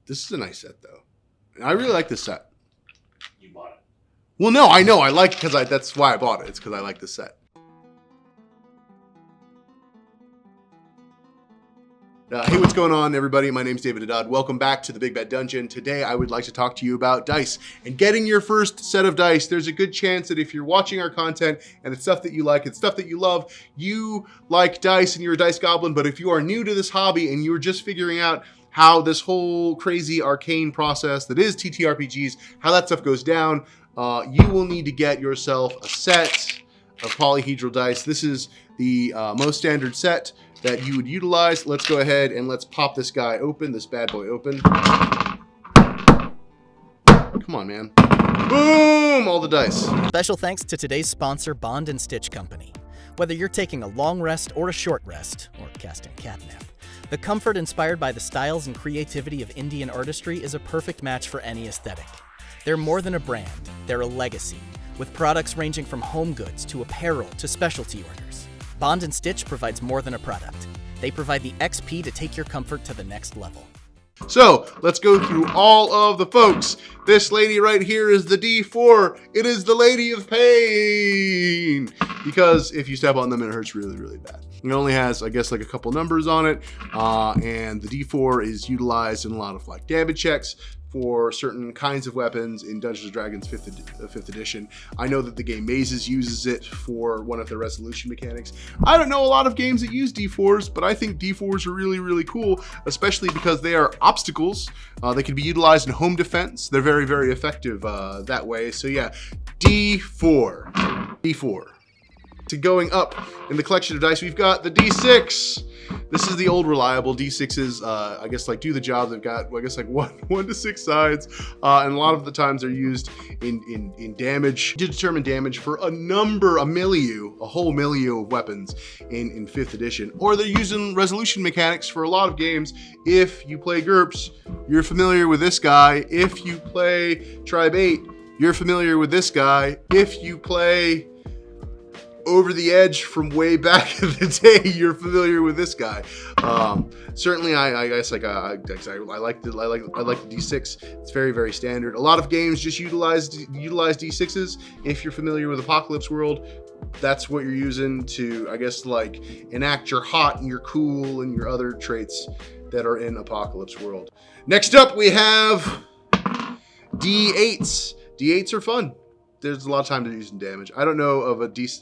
This is a nice set, though. I really like this set. You bought it. Well, no, I know. I like it because that's why I bought it. It's because I like this set. Hey, what's going on, everybody? My name's David Haddad. Welcome back to the Big Bet Dungeon. Today, I would like to talk to you about dice and getting your first set of dice. There's a good chance that if you're watching our content and it's stuff that you like, it's stuff that you love, you like dice and you're a dice goblin. But if you are new to this hobby and you're just figuring out how this whole crazy arcane process that is TTRPGs, how that stuff goes down, you will need to get yourself a set of polyhedral dice. This is the most standard set that you would utilize. Let's go ahead and let's pop this guy open, this bad boy open. Come on, man. Boom! All the dice. Special thanks to today's sponsor, Bond and Stitch Company. Whether you're taking a long rest or a short rest, or casting catnap, the comfort inspired by the styles and creativity of Indian artistry is a perfect match for any aesthetic. They're more than a brand, they're a legacy, with products ranging from home goods to apparel to specialty orders. Bond and Stitch provides more than a product. They provide the XP to take your comfort to the next level. So, let's go through all of the folks. This lady right here is the D4. It is the Lady of Pain. Because if you step on them, it hurts really, really bad. It only has, I guess, like a couple numbers on it. And the D4 is utilized in a lot of like damage checks for certain kinds of weapons in Dungeons & Dragons 5th edition. I know that the game Mazes uses it for one of their resolution mechanics. I don't know a lot of games that use D4s, but I think D4s are really, really cool, especially because they are obstacles. They can be utilized in home defense. They're very, very effective that way. So yeah, D4. D4. To going up in the collection of dice, we've got the D6. This is the old reliable D6s. I guess like do the job. They've got, well, I guess like one to 6 sides, and a lot of the times they're used in damage to determine damage for a whole milieu of weapons in 5th edition. Or they're using resolution mechanics for a lot of games. If you play GURPS, you're familiar with this guy. If you play Tribe 8, you're familiar with this guy. If you play Over the Edge from way back in the day, you're familiar with this guy. Certainly, I guess like I like the D6. It's very, very standard. A lot of games just utilize D6s. If you're familiar with Apocalypse World, that's what you're using to, I guess, like enact your hot and your cool and your other traits that are in Apocalypse World. Next up, we have D8s. D8s are fun. There's a lot of times they're using damage. I don't know of a dice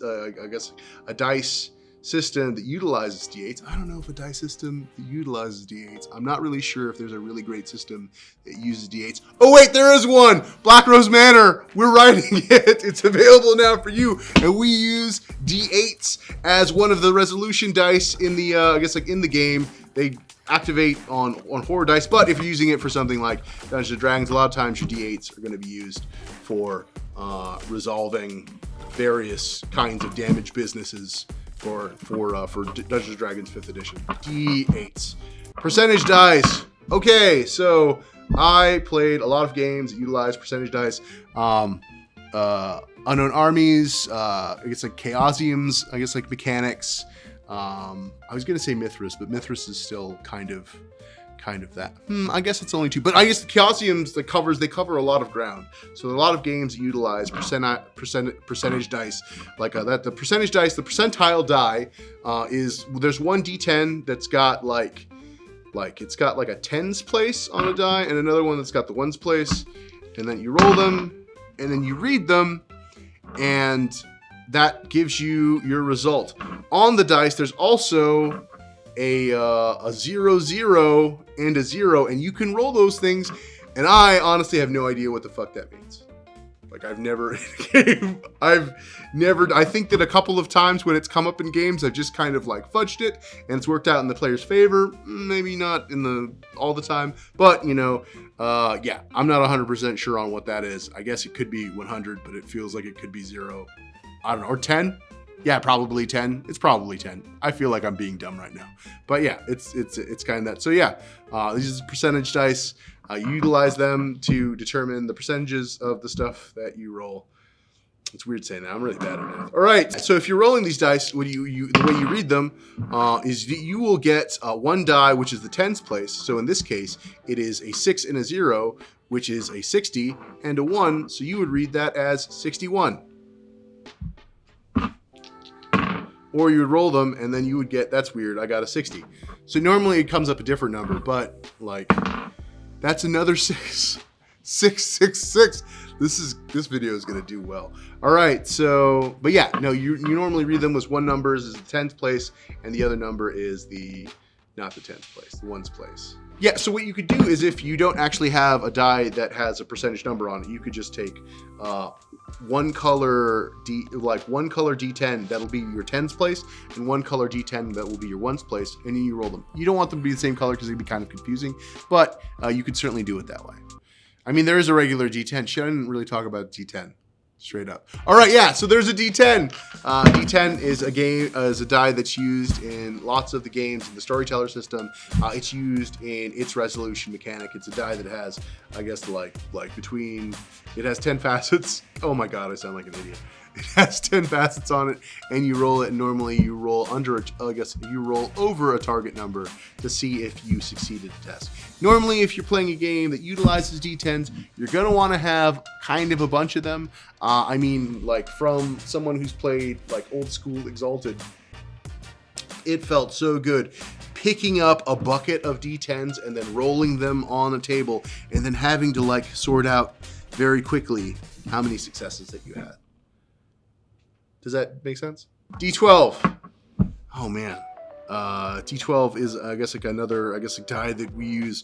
system that utilizes D8s. I don't know if a dice system that utilizes D8s. I'm not really sure if there's a really great system that uses D8s. Oh wait, there is one! Black Rose Manor! We're writing it! It's available now for you. And we use D8s as one of the resolution dice in the, in the game. They activate on 4 dice, but if you're using it for something like Dungeons & Dragons, a lot of times your D8s are going to be used for resolving various kinds of damage businesses for Dungeons & Dragons 5th edition. D8s. Percentage dice. Okay, so I played a lot of games that utilize percentage dice. Unknown Armies, I guess like Chaosiums, I guess like mechanics. I was going to say Mithras, but Mithras is still kind of that. I guess it's only 2, but I guess the Chaosiums, they cover a lot of ground. So a lot of games utilize percentage dice, like that. The percentage dice, the percentile die, there's one D10 that's got like it's got like a tens place on a die, and another one that's got the ones place, and then you roll them, and then you read them, and that gives you your result. On the dice, there's also a 0, 0, and a 0, and you can roll those things, and I honestly have no idea what the fuck that means. Like, I think that a couple of times when it's come up in games, I've just kind of like fudged it, and it's worked out in the player's favor. Maybe not all the time, but yeah, I'm not 100% sure on what that is. I guess it could be 100, but it feels like it could be 0. I don't know, or 10? Yeah, probably 10. It's probably 10. I feel like I'm being dumb right now. But yeah, it's kind of that. So yeah, these are percentage dice. You utilize them to determine the percentages of the stuff that you roll. It's weird saying that. I'm really bad at math. All right. So if you're rolling these dice, the way you read them is that you will get one die, which is the tens place. So in this case, it is a 6 and a 0, which is a 60, and a 1. So you would read that as 61. Or you would roll them, and then you would get, that's weird, I got a 60. So normally it comes up a different number, but like, that's another 6. 666. This video is gonna do well. All right, so, but yeah, no, you normally read them as one number is the 10th place, and the other number is not the 10th place, the ones place. Yeah, so what you could do is if you don't actually have a die that has a percentage number on it, you could just take one color D10, that'll be your tens place, and one color D10 that will be your ones place, and then you roll them. You don't want them to be the same color because it'd be kind of confusing, but you could certainly do it that way. I mean, there is a regular D10. Shit, I didn't really talk about D10. Straight up. All right, yeah. So there's a D10. D10 is a die that's used in lots of the games in the storyteller system. It's used in its resolution mechanic. It's a die that has, I guess, like between. It has 10 facets. Oh my god, I sound like an idiot. It has 10 facets on it, and you roll it. And normally, you roll you roll over a target number to see if you succeeded the test. Normally, if you're playing a game that utilizes D10s, you're gonna want to have kind of a bunch of them. I mean, like from someone who's played like old school Exalted, it felt so good picking up a bucket of D10s and then rolling them on a table, and then having to like sort out very quickly how many successes that you had. Does that make sense? D12. Oh man. D12 is, I guess, like another, a die that we use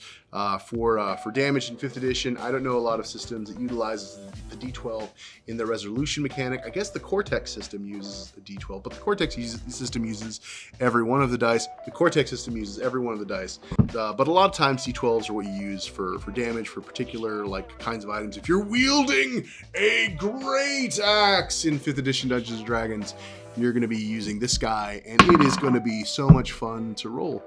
for damage in 5th edition. I don't know a lot of systems that utilizes the D12 in the resolution mechanic. I guess the Cortex system uses a D12, but the Cortex system uses every one of the dice. The Cortex system uses every one of the dice. But a lot of times D12s are what you use for damage for particular like kinds of items. If you're wielding a great axe in 5th edition Dungeons & Dragons, you're going to be using this guy, and it is going to be so much fun to roll,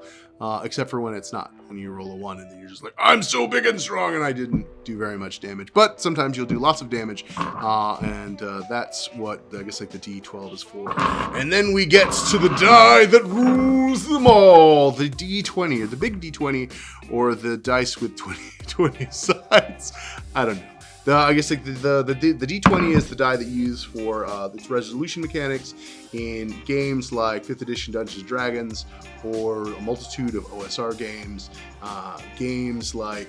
except for when it's not. When you roll a 1 and then you're just like, I'm so big and strong, and I didn't do very much damage. But sometimes you'll do lots of damage, and that's what I guess like the D12 is for. And then we get to the die that rules them all, the D20, or the big D20, or the dice with 20 sides. I don't know. I guess like the D20 is the die that you use for its resolution mechanics in games like 5th edition Dungeons & Dragons, or a multitude of OSR games. Games like,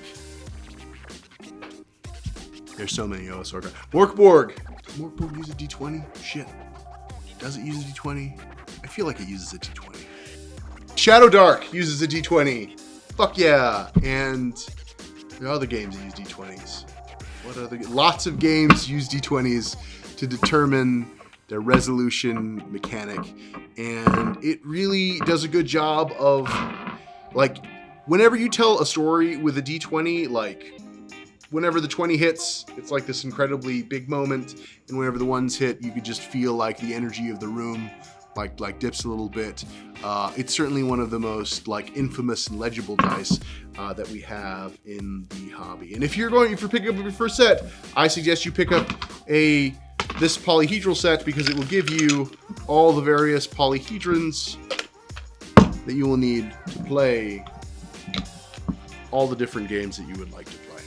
there's so many OSR games. Morkborg. Does Morkborg use a D20? Shit. Does it use a D20? I feel like it uses a D20. Shadow Dark uses a D20. Fuck yeah. And there are other games that use D20s. Lots of games use D20s to determine their resolution mechanic, and it really does a good job of, like, whenever you tell a story with a D20, like, whenever the 20 hits, it's like this incredibly big moment, and whenever the ones hit, you could just feel like the energy of the room like dips a little bit. It's certainly one of the most like infamous and legible dice that we have in the hobby. And if you're picking up your first set, I suggest you pick up this polyhedral set, because it will give you all the various polyhedrons that you will need to play all the different games that you would like to play.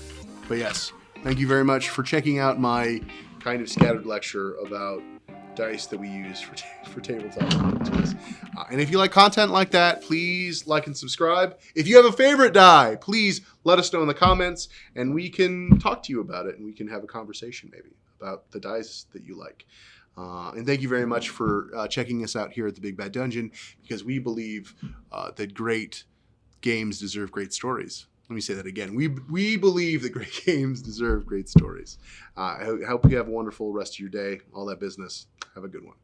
But yes, thank you very much for checking out my kind of scattered lecture about dice that we use for tabletop RPGs. And if you like content like that, please like and subscribe. If you have a favorite die, please let us know in the comments, and we can talk to you about it, and we can have a conversation maybe about the dice that you like. And thank you very much for checking us out here at the Big Bad Dungeon, because we believe that great games deserve great stories. Let me say that again. We believe that great games deserve great stories. I hope you have a wonderful rest of your day, all that business. Have a good one.